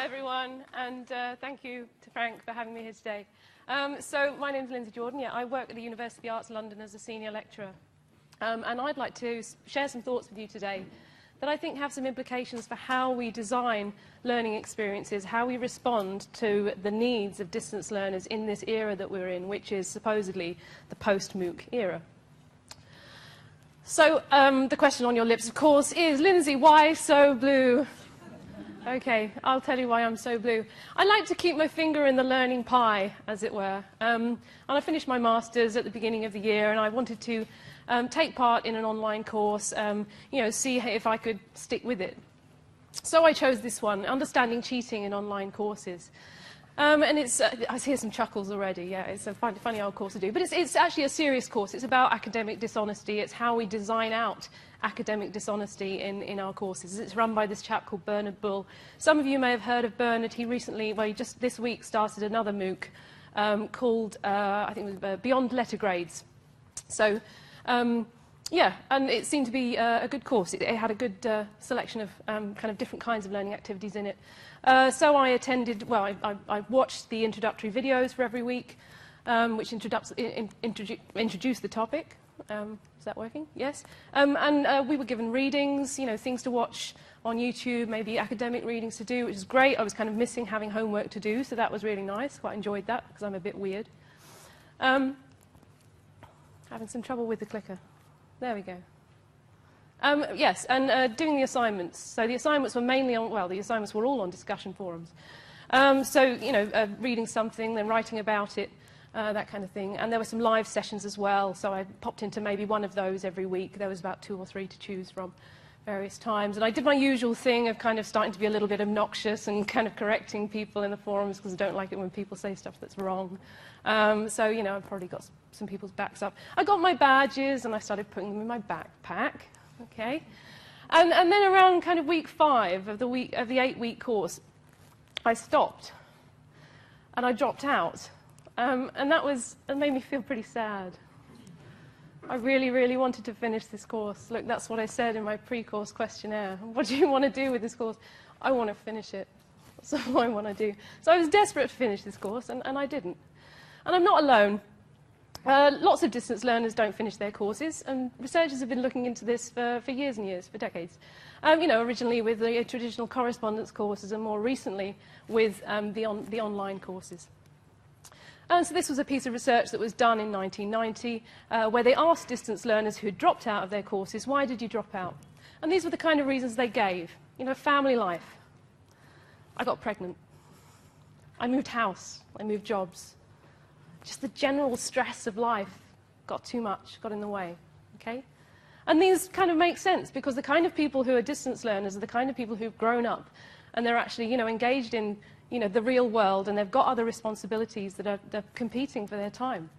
Hi, everyone, and thank you to Frank for having me here today. So my name is Lindsay Jordan. Yeah, I work at the University of the Arts London as a senior lecturer. And I'd like to share some thoughts with you today that I think have some implications for how we design learning experiences, how we respond to the needs of distance learners in this era that we're in, which is supposedly the post-MOOC era. So the question on your lips, of course, is, Lindsay, why so blue? Okay, I'll tell you why I'm so blue. I like to keep my finger in the learning pie, as it were. And I finished my master's at the beginning of the year, and I wanted to take part in an online course, see if I could stick with it. So I chose this one, Understanding Cheating in Online Courses. And it's, I hear some chuckles already, yeah, it's a funny old course to do. But it's actually a serious course. It's about academic dishonesty. It's how we design out academic dishonesty in our courses. It's run by this chap called Bernard Bull. Some of you may have heard of Bernard. He recently, well, he just this week started another MOOC called, I think it was Beyond Letter Grades. So, yeah, and it seemed to be a good course. It had a good selection of kind of different kinds of learning activities in it. So I attended, well, I watched the introductory videos for every week, which introduce the topic. Is that working? Yes. And we were given readings, things to watch on YouTube, maybe academic readings to do, which is great. I was kind of missing having homework to do, so that was really nice. Quite enjoyed that, because I'm a bit weird. Having some trouble with the clicker. There we go. Yes, and doing the assignments. So the assignments were mainly on, well, the assignments were all on discussion forums. Reading something, then writing about it, that kind of thing. And there were some live sessions as well, so I popped into maybe one of those every week. There was about 2 or 3 to choose from various times. And I did my usual thing of kind of starting to be a little bit obnoxious and kind of correcting people in the forums, because I don't like it when people say stuff that's wrong. I've probably got some people's backs up. I got my badges, and I started putting them in my backpack. Okay, and then around kind of week 5 of the 8-week course, I stopped, and I dropped out, and that made me feel pretty sad. I really, really wanted to finish this course. Look, that's what I said in my pre-course questionnaire. What do you want to do with this course? I want to finish it. That's all I want to do. So I was desperate to finish this course, and I didn't. And I'm not alone. Lots of distance learners don't finish their courses, and researchers have been looking into this for years and years, for decades. Originally with the traditional correspondence courses, and more recently with the online courses. And so this was a piece of research that was done in 1990, where they asked distance learners who had dropped out of their courses, why did you drop out? And these were the kind of reasons they gave. Family life. I got pregnant. I moved house. I moved jobs. Just the general stress of life got too much, got in the way, okay? And these kind of make sense, because the kind of people who are distance learners are the kind of people who've grown up, and they're actually, engaged in, the real world, and they've got other responsibilities that they're competing for their time.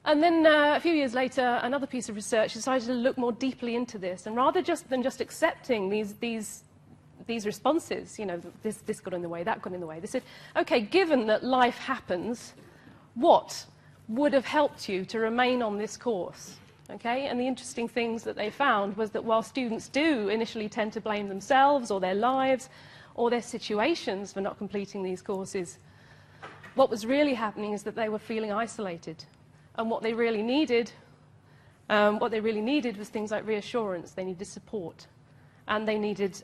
And then a few years later, another piece of research decided to look more deeply into this, and rather than just accepting these responses, this got in the way, that got in the way, they said, okay, given that life happens, what would have helped you to remain on this course? Okay? And the interesting things that they found was that while students do initially tend to blame themselves or their lives or their situations for not completing these courses, what was really happening is that they were feeling isolated. And what they really needed was things like reassurance. They needed support. And they needed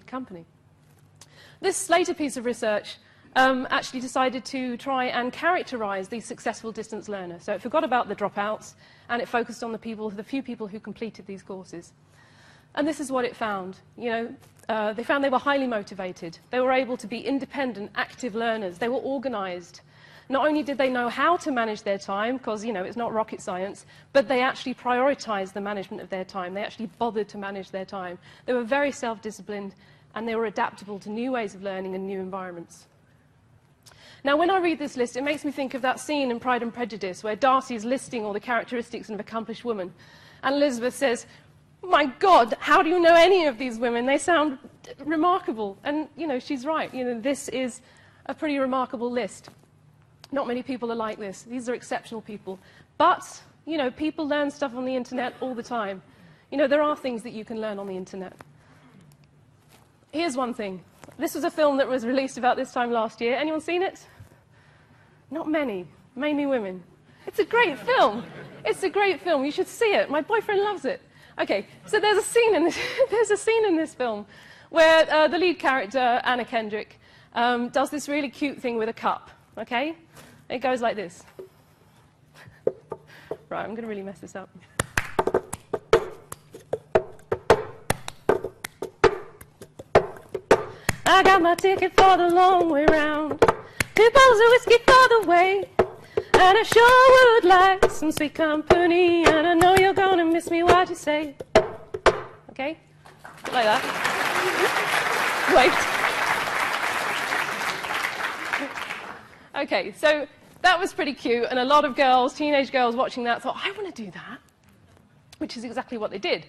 company. This Slater piece of research actually decided to try and characterize these successful distance learners. So it forgot about the dropouts, and it focused on the few people who completed these courses. And this is what it found. They found they were highly motivated. They were able to be independent, active learners. They were organized. Not only did they know how to manage their time, because, it's not rocket science, but they actually prioritized the management of their time. They actually bothered to manage their time. They were very self-disciplined, and they were adaptable to new ways of learning and new environments. Now, when I read this list, it makes me think of that scene in Pride and Prejudice where Darcy is listing all the characteristics of an accomplished woman. And Elizabeth says, my God, how do you know any of these women? They sound remarkable. And, she's right. This is a pretty remarkable list. Not many people are like this. These are exceptional people. But, people learn stuff on the internet all the time. There are things that you can learn on the internet. Here's one thing. This was a film that was released about this time last year. Anyone seen it? Not many, mainly women. It's a great film. It's a great film. You should see it. My boyfriend loves it. Okay, so there's a scene in this, there's a scene in this film where the lead character, Anna Kendrick, does this really cute thing with a cup, okay? It goes like this. Right, I'm going to really mess this up. I got my ticket for the long way round, 2 bottles of whiskey for the way, and I sure would like some sweet company, and I know you're gonna miss me, what you say? Okay? Like that. Wait. Okay, so that was pretty cute, and a lot of girls, teenage girls watching that thought, I want to do that, which is exactly what they did.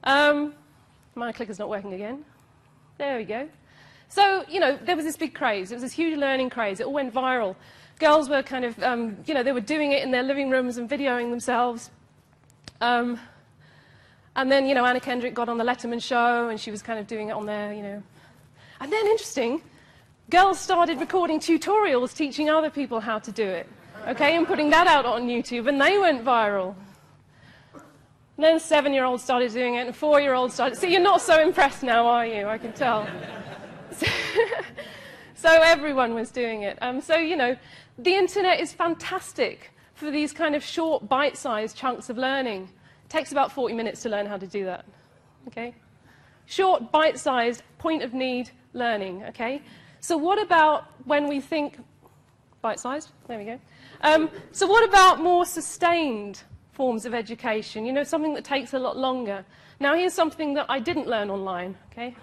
My clicker's not working again. There we go. So, you know, there was this big craze. It was this huge learning craze. It all went viral. Girls were kind of, you know, they were doing it in their living rooms and videoing themselves. And then, you know, Anna Kendrick got on the Letterman show, and she was kind of doing it on there, you know. And then, interesting, girls started recording tutorials teaching other people how to do it, okay, and putting that out on YouTube, and they went viral. And then 7-year-olds started doing it, and 4-year-olds started... See, you're not so impressed now, are you? I can tell. So everyone was doing it. So, you know, the internet is fantastic for these kind of short, bite-sized chunks of learning. It takes about 40 minutes to learn how to do that, okay? Short, bite-sized, point-of-need learning, okay? So what about when we think... Bite-sized? There we go. So what about more sustained forms of education, you know, something that takes a lot longer? Now, here's something that I didn't learn online, okay?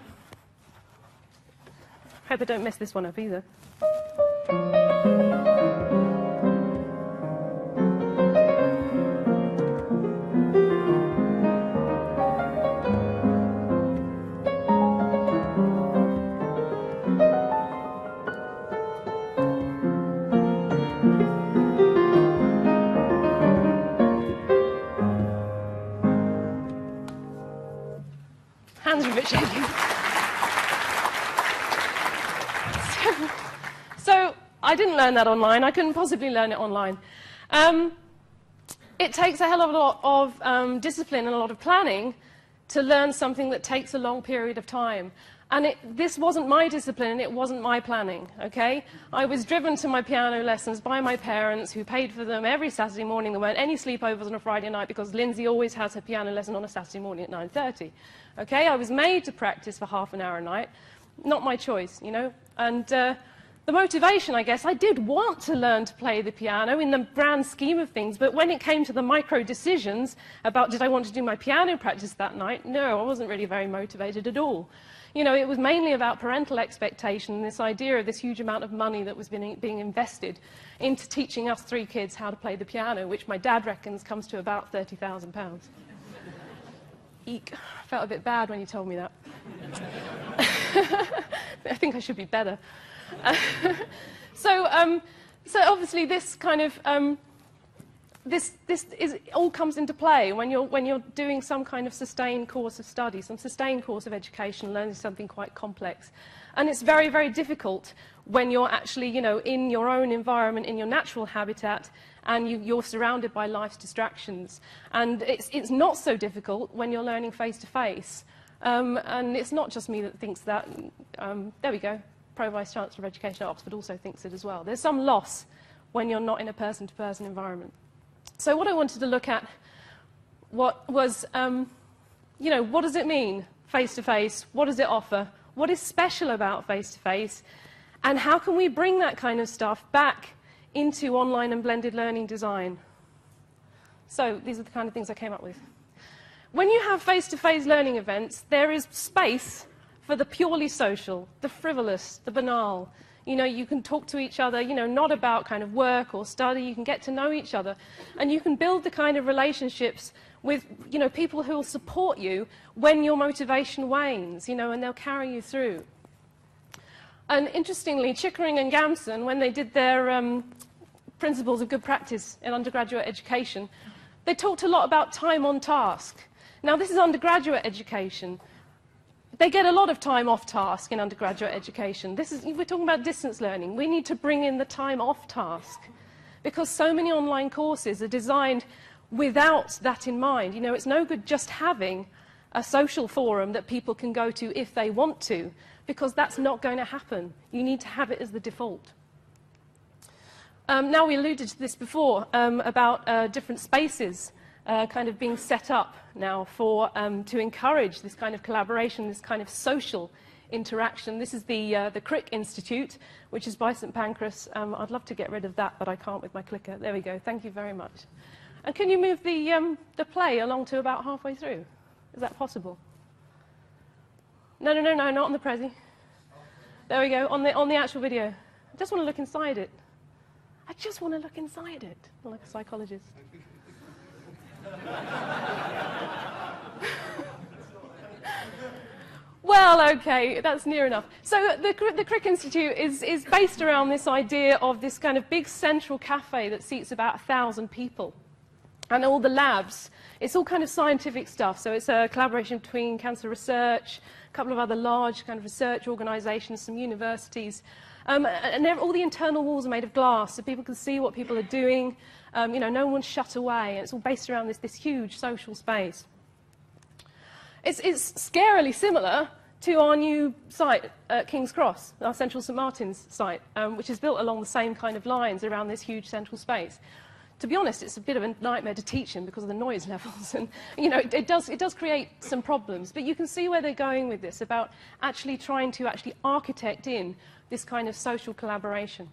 Hope I don't mess this one up either. Hands are a bit shaky. So I didn't learn that online. I couldn't possibly learn it online. It takes a hell of a lot of discipline and a lot of planning to learn something that takes a long period of time. And this wasn't my discipline, and it wasn't my planning, okay? I was driven to my piano lessons by my parents, who paid for them every Saturday morning. There weren't any sleepovers on a Friday night, because Lindsay always has her piano lesson on a Saturday morning at 9:30. Okay, I was made to practice for half an hour a night. Not my choice, you know? And the motivation, I guess, I did want to learn to play the piano in the grand scheme of things, but when it came to the micro decisions about did I want to do my piano practice that night, no, I wasn't really very motivated at all. You know, it was mainly about parental expectation and this idea of this huge amount of money that was being invested into teaching us 3 kids how to play the piano, which my dad reckons comes to about £30,000. Eek. I felt a bit bad when you told me that. I think I should be better. So obviously this kind of this all comes into play when you're doing some kind of sustained course of study, some sustained course of education, learning something quite complex. And it's very, very difficult when you're actually, you know, in your own environment, in your natural habitat, and you're surrounded by life's distractions. And it's not so difficult when you're learning face-to-face. And it's not just me that thinks that. There we go. Pro Vice Chancellor of Education at Oxford also thinks it as well. There's some loss when you're not in a person-to-person environment. So what I wanted to look at was, you know, what does it mean, face-to-face? What does it offer? What is special about face-to-face? And how can we bring that kind of stuff back into online and blended learning design? So these are the kind of things I came up with. When you have face-to-face learning events, there is space for the purely social, the frivolous, the banal. You know, you can talk to each other, you know, not about kind of work or study. You can get to know each other. And you can build the kind of relationships with, you know, people who will support you when your motivation wanes, you know, and they'll carry you through. And interestingly, Chickering and Gamson, when they did their principles of good practice in undergraduate education, they talked a lot about time on task. Now, this is undergraduate education. They get a lot of time off task in undergraduate education. We're talking about distance learning. We need to bring in the time off task because so many online courses are designed without that in mind. You know, it's no good just having a social forum that people can go to if they want to, because that's not going to happen. You need to have it as the default. Now, we alluded to this before about different spaces kind of being set up now for, to encourage this kind of collaboration, this kind of social interaction. This is the Crick Institute, which is by St Pancras. I'd love to get rid of that, but I can't with my clicker. There we go. Thank you very much. And can you move the play along to about halfway through? Is that possible? No, not on the Prezi. There we go, on the actual video. I just want to look inside it. I just want to look inside it, like a psychologist. Well, okay, that's near enough. So the Crick Institute is based around this idea of this kind of big central cafe that seats about 1,000 people. And all the labs, it's all kind of scientific stuff. So it's a collaboration between cancer research, a couple of other large kind of research organizations, some universities. And all the internal walls are made of glass, so people can see what people are doing. You know, no one's shut away. And it's all based around this huge social space. It's scarily similar to our new site at King's Cross, our Central St Martin's site, which is built along the same kind of lines around this huge central space. To be honest, it's a bit of a nightmare to teach in because of the noise levels, and you know, it does create some problems. But you can see where they're going with this, about actually trying to architect in this kind of social collaboration.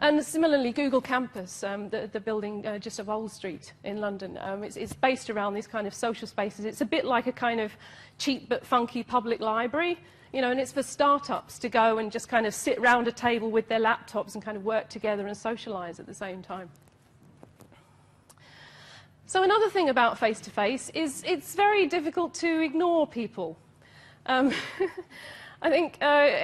And similarly, Google Campus, the building just off Old Street in London, it's based around these kind of social spaces. It's a bit like a kind of cheap but funky public library, you know, and it's for startups to go and just kind of sit round a table with their laptops and kind of work together and socialize at the same time. So another thing about face-to-face is it's very difficult to ignore people. I think,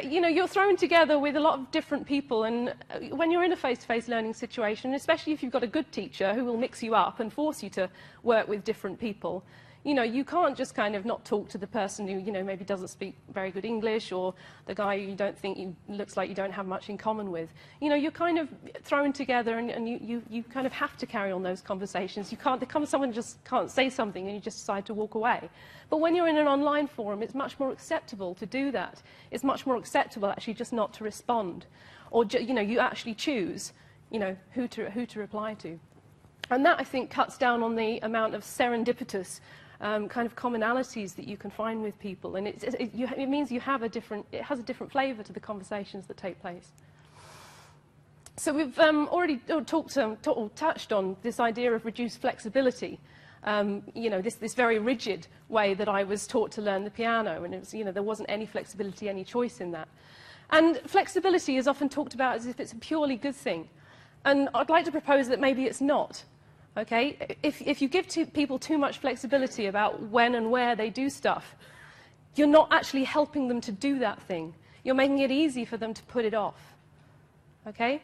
you know, you're thrown together with a lot of different people, and when you're in a face-to-face learning situation, especially if you've got a good teacher who will mix you up and force you to work with different people, you know, you can't just kind of not talk to the person who, you know, maybe doesn't speak very good English, or the guy you don't think looks like you don't have much in common with. You know, you're kind of thrown together, and you kind of have to carry on those conversations. You can't, someone just can't say something and you just decide to walk away. But when you're in an online forum, it's much more acceptable to do that. It's much more acceptable actually just not to respond, or you know, you actually choose, you know, who to reply to. And that, I think, cuts down on the amount of serendipitous kind of commonalities that you can find with people, and it means you have it has a different flavour to the conversations that take place. So we've already touched on this idea of reduced flexibility. You know, this very rigid way that I was taught to learn the piano, and it was, you know, there wasn't any flexibility, any choice in that. And flexibility is often talked about as if it's a purely good thing, and I'd like to propose that maybe it's not. Okay? If you give people too much flexibility about when and where they do stuff, you're not actually helping them to do that thing. You're making it easy for them to put it off. Okay?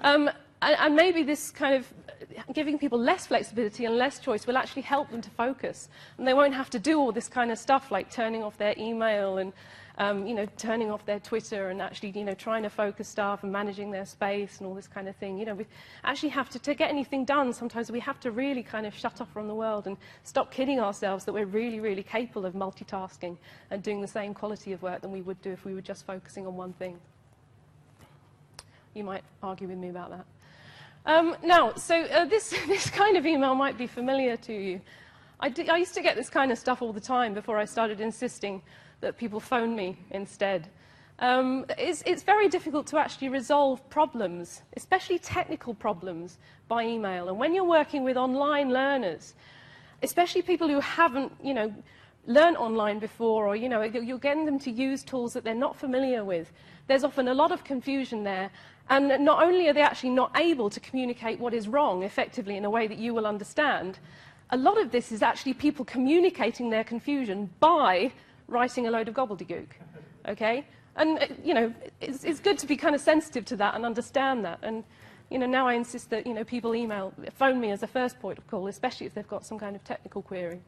And maybe this kind of giving people less flexibility and less choice will actually help them to focus. And they won't have to do all this kind of stuff like turning off their email and you know, turning off their Twitter and actually, you know, trying to focus stuff and managing their space and all this kind of thing. You know, we actually have to get anything done, sometimes we have to really kind of shut off from the world and stop kidding ourselves that we're really, really capable of multitasking and doing the same quality of work than we would do if we were just focusing on one thing. You might argue with me about that. Now, so this kind of email might be familiar to you. I used to get this kind of stuff all the time before I started insisting that people phone me instead. It's very difficult to actually resolve problems, especially technical problems, by email. And when you're working with online learners, especially people who haven't, you know, learned online before, or, you know, you're getting them to use tools that they're not familiar with, there's often a lot of confusion there. And not only are they actually not able to communicate what is wrong effectively in a way that you will understand, a lot of this is actually people communicating their confusion by writing a load of gobbledygook, okay? And, you know, it's good to be kind of sensitive to that and understand that. And, you know, now I insist that, you know, people phone me as a first point of call, especially if they've got some kind of technical query.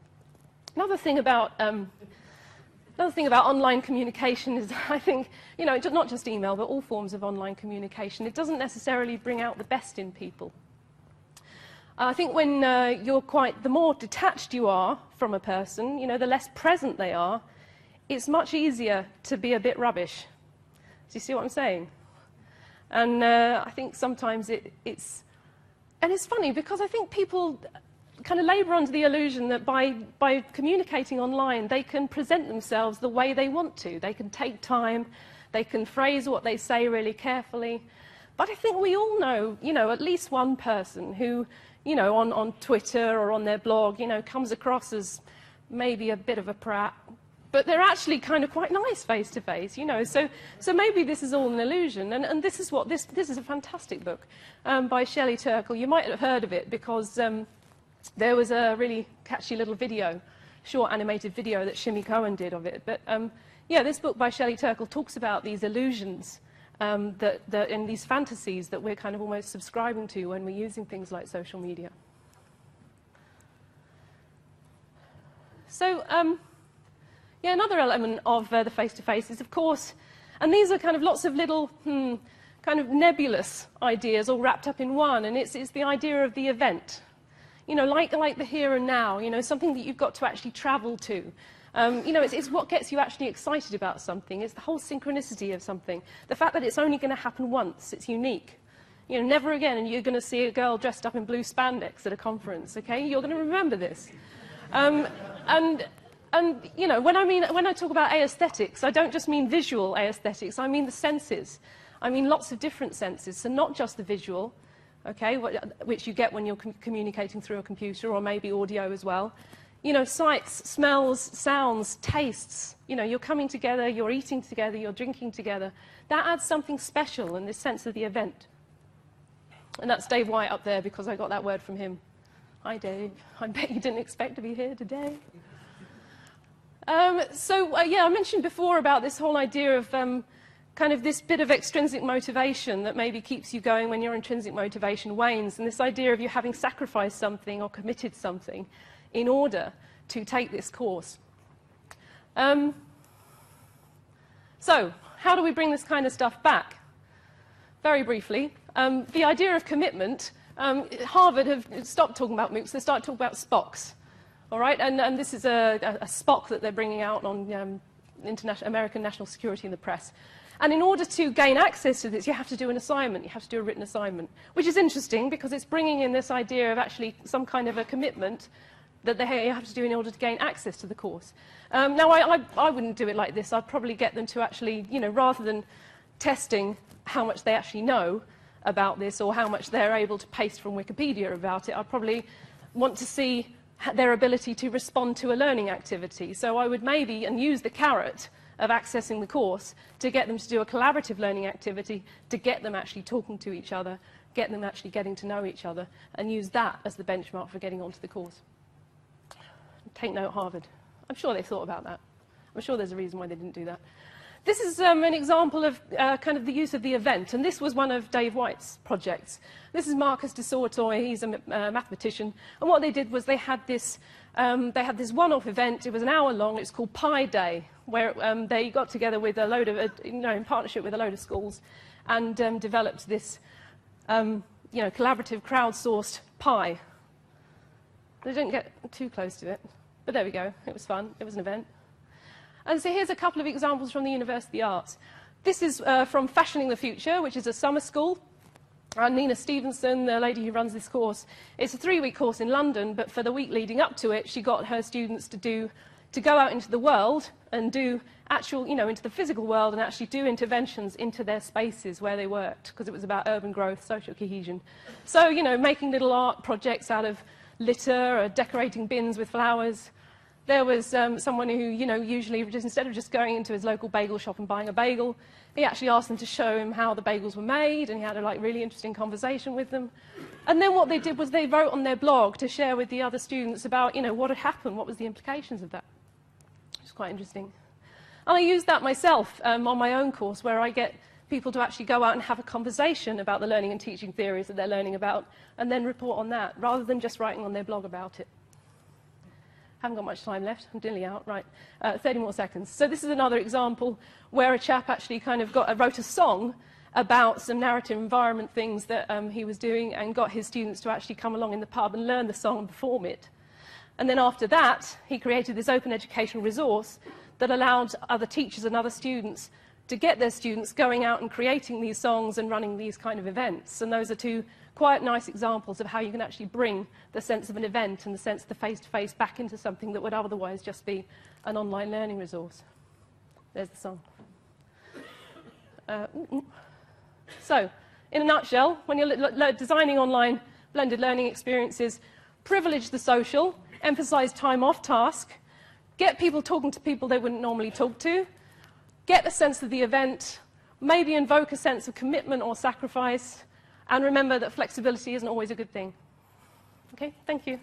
Another thing about online communication is, I think, you know, not just email, but all forms of online communication, it doesn't necessarily bring out the best in people. I think when the more detached you are from a person, you know, the less present they are, it's much easier to be a bit rubbish. Do you see what I'm saying? And I think sometimes it's funny because I think people kind of labour under the illusion that by communicating online, they can present themselves the way they want to. They can take time, they can phrase what they say really carefully. But I think we all know, you know, at least one person who, you know, on Twitter or on their blog, you know, comes across as maybe a bit of a prat, but they're actually kind of quite nice face to face, you know. So maybe this is all an illusion. And this is what this is a fantastic book by Shelley Turkle. You might have heard of it because there was a really catchy little video, short animated video that Shimmy Cohen did of it. But yeah, this book by Shelley Turkle talks about these illusions and these fantasies that we're kind of almost subscribing to when we're using things like social media. So yeah, another element of the face-to-face is, of course, and these are kind of lots of little kind of nebulous ideas all wrapped up in one, and it's the idea of the event. You know, like the here and now, you know, something that you've got to actually travel to. You know, it's what gets you actually excited about something. It's the whole synchronicity of something. The fact that it's only going to happen once. It's unique. You know, never again, and you're going to see a girl dressed up in blue spandex at a conference, okay? You're going to remember this. And you know, when I talk about aesthetics, I don't just mean visual aesthetics. I mean the senses. I mean lots of different senses. So not just the visual, okay, which you get when you're communicating through a computer, or maybe audio as well. You know, sights, smells, sounds, tastes. You know, you're coming together, you're eating together, you're drinking together. That adds something special in this sense of the event. And that's Dave White up there, because I got that word from him. Hi, Dave. I bet you didn't expect to be here today. Yeah, I mentioned before about this whole idea of kind of this bit of extrinsic motivation that maybe keeps you going when your intrinsic motivation wanes, and this idea of you having sacrificed something or committed something in order to take this course. So, how do we bring this kind of stuff back? Very briefly, the idea of commitment, Harvard have stopped talking about MOOCs, they started talking about SPOCs. All right, and this is a SPOC that they're bringing out on American National Security in the Press. And in order to gain access to this, you have to do an assignment. You have to do a written assignment, which is interesting because it's bringing in this idea of actually some kind of a commitment that you have to do in order to gain access to the course. Now, I wouldn't do it like this. I'd probably get them to actually, you know, rather than testing how much they actually know about this or how much they're able to paste from Wikipedia about it, I'd probably want to see their ability to respond to a learning activity. So I would maybe use the carrot of accessing the course to get them to do a collaborative learning activity, to get them actually talking to each other, get them actually getting to know each other, and use that as the benchmark for getting onto the course. Take note, Harvard. I'm sure they thought about that. I'm sure there's a reason why they didn't do that. This is an example of kind of the use of the event, and this was one of Dave White's projects. This is Marcus de Sortoy. He's a mathematician, and what they did was they had this one-off event. It was an hour long. It's called Pi Day, where they got together with a load of, in partnership with a load of schools, and developed this, collaborative, crowdsourced pi. They didn't get too close to it, but there we go. It was fun. It was an event. And so here's a couple of examples from the University Arts. This is from Fashioning the Future, which is a summer school. And Nina Stevenson, the lady who runs this course, it's a 3-week course in London, but for the week leading up to it, she got her students to go out into the world and do actual, into the physical world and actually do interventions into their spaces where they worked, because it was about urban growth, social cohesion. So, making little art projects out of litter or decorating bins with flowers. There was someone who, usually just instead of just going into his local bagel shop and buying a bagel, he actually asked them to show him how the bagels were made, and he had a really interesting conversation with them. And then what they did was they wrote on their blog to share with the other students about, what had happened, what was the implications of that. Which is quite interesting. And I used that myself on my own course, where I get people to actually go out and have a conversation about the learning and teaching theories that they're learning about, and then report on that, rather than just writing on their blog about it. Haven't got much time left. I'm nearly out. Right, 30 more seconds. So this is another example where a chap actually kind of wrote a song about some narrative environment things that he was doing and got his students to actually come along in the pub and learn the song and perform it. And then after that, he created this open educational resource that allowed other teachers and other students to get their students going out and creating these songs and running these kind of events. And those are two quite nice examples of how you can actually bring the sense of an event and the sense of the face-to-face back into something that would otherwise just be an online learning resource. There's the song. So, in a nutshell, when you're designing online blended learning experiences, privilege the social, emphasize time off task, get people talking to people they wouldn't normally talk to, get a sense of the event, maybe invoke a sense of commitment or sacrifice, and remember that flexibility isn't always a good thing. Okay, thank you.